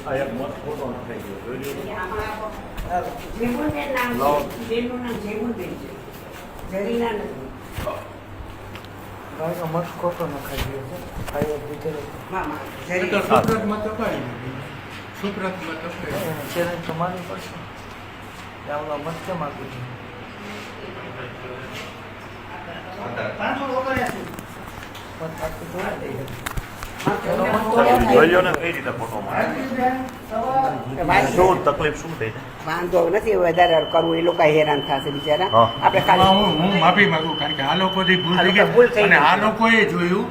આ એક મત ફોટો નખાઈ ગયો જોઈ જેમુનબેન નામ છે. બેનનું નામ જેમુનબેન છે. જરીના નથી. મત ખોટો નખાઈ ગયો છે. મામા એ તો જરીના. સુપ્રતમાં તપાઈ સુપ્રતમાં તપાઈ ચેલેન્જ તમારી પડશે કે આવડા મત કેમ આપી છે? મત આપી જોઈ લો ને કઈ રીતે ફોટોમાં શું તકલીફ શું થઈ છે વાંધો નથી વધારે કરવું, એ લોકો હેરાન થશે બિચારા. હા. આપણે ખાલી હું માફી માંગુ કારણ કે આ લોકોથી ભૂલ થઈ ભૂલ થઈ ગઈ અને ગઈ. આ લોકોએ જોયું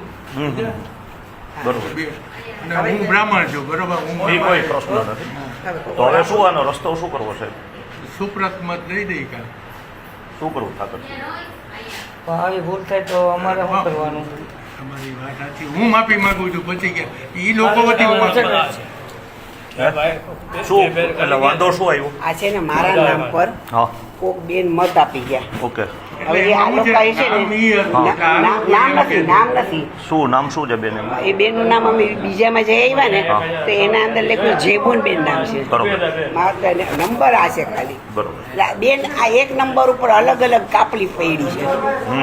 બરોબર અને હું બ્રાહ્મણ છું બરોબર એ હું કોઈ પ્રશ્ન નથી તો હવે શું આનો રસ્તો શું કરવો છે સુપ્રત મત દઈ દઈ કાંઈ શું કરવું ઠાકર પણ આવી ભૂલ થાય તો અમારે શું કરવાનું? તમારી વાત સાચી હું માફી માંગુ છું પછી કે એ લોકો વતી હું માફી માંગુ છું. શું એટલે વાંધો શું આવ્યો આ છે ને મારા નામ પર હા કોક બેન મત આપી ગયા. ઓકે હવે એ આ લોકો છે ને નામ નથી. શું નામ શું છે બેન એમ એ બેનનું નામ અમે બીજામાં જઈ આવ્યા ને તો એના અંદર લખ્યું જેમુનબેન નામ છે. બરોબર મારા નંબર આ છે ખાલી. બરોબર એટલે આ બેન આ એક નંબર ઉપર અલગ અલગ કાપલી પડી છે.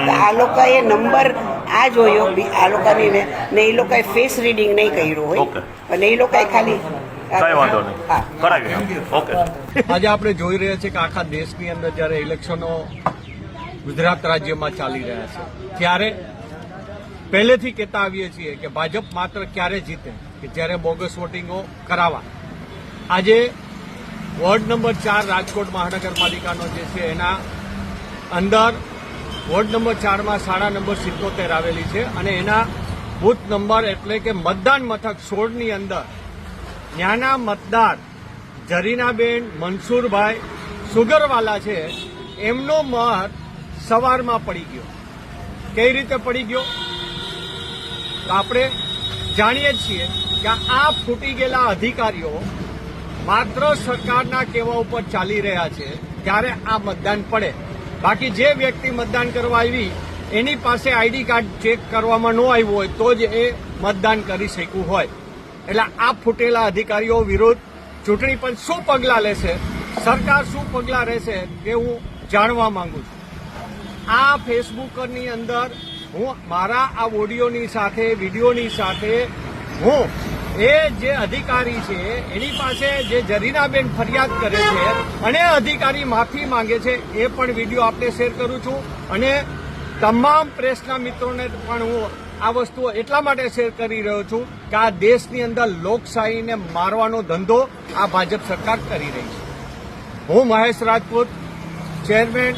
તો આ લોકોએ નંબર આ જોયો આ લોકોની ને એ લોકોએ ફેસ રીડિંગ નહીં કર્યું હોય ઓકે. અને એ લોકોએ ખાલી કઈ વાંધો નહીં હા. કરાવી ઓકે આજે આપણે જોઈ રહ્યા છીએ કે આખા દેશની અંદર જ્યારે ઇલેક્શનો ગુજરાત રાજ્યમાં ચાલી રહ્યા છે ત્યારે પહેલેથી કહેતા આવીએ છીએ કે ભાજપ માત્ર ક્યારે જીતે કે જ્યારે બોગસ વોટિંગો કરાવવા. આજે વોર્ડ નંબર 4 રાજકોટ મહાનગરપાલિકાનો જે છે એના અંદર વોર્ડ નંબર 4માં શાળા નંબર 77 આવેલી છે અને એના બૂથ નંબર એટલે કે મતદાન મથક 16ની અંદર ત્યાંના મતદાર જરીનાબેન મનસુરભાઈ સુગરવાલા છે એમનો મત સવારમાં પડી ગયો. કઈ રીતે પડી ગયો તો આપણે જાણીએ જ છીએ કે આ ફૂટી ગયેલા અધિકારીઓ માત્ર સરકારના કહેવા ઉપર ચાલી રહ્યા છે ત્યારે આ મતદાન પડે. બાકી જે વ્યક્તિ મતદાન કરવા આવી એની પાસે આઈડી કાર્ડ ચેક કરવામાં ન આવ્યું હોય તો જ એ મતદાન કરી શક્યું હોય. એટલે આ ફૂટેલા અધિકારીઓ વિરુદ્ધ ચૂંટણી પંચ શું પગલાં લેશે, સરકાર શું પગલાં રહેશે તે હું જાણવા માંગુ છું. આ ફેસબુકની અંદર હું મારા આ ઓડિયોની સાથે વિડીયોની સાથે હું એ જે અધિકારી છે એની પાસે જે જરીનાબેન ફરિયાદ કરે છે અને અધિકારી માફી માંગે છે એ પણ વિડીયો આપણે શેર કરું છું અને તમામ પ્રેસના મિત્રોને પણ હું આ વસ્તુ એટલા માટે શેર કરી રહ્યો છું કે આ દેશની અંદર લોકશાહીને મારવાનો ધંધો આ ભાજપ સરકાર કરી રહી છે. હું મહેશ રાજપૂત, ચેરમેન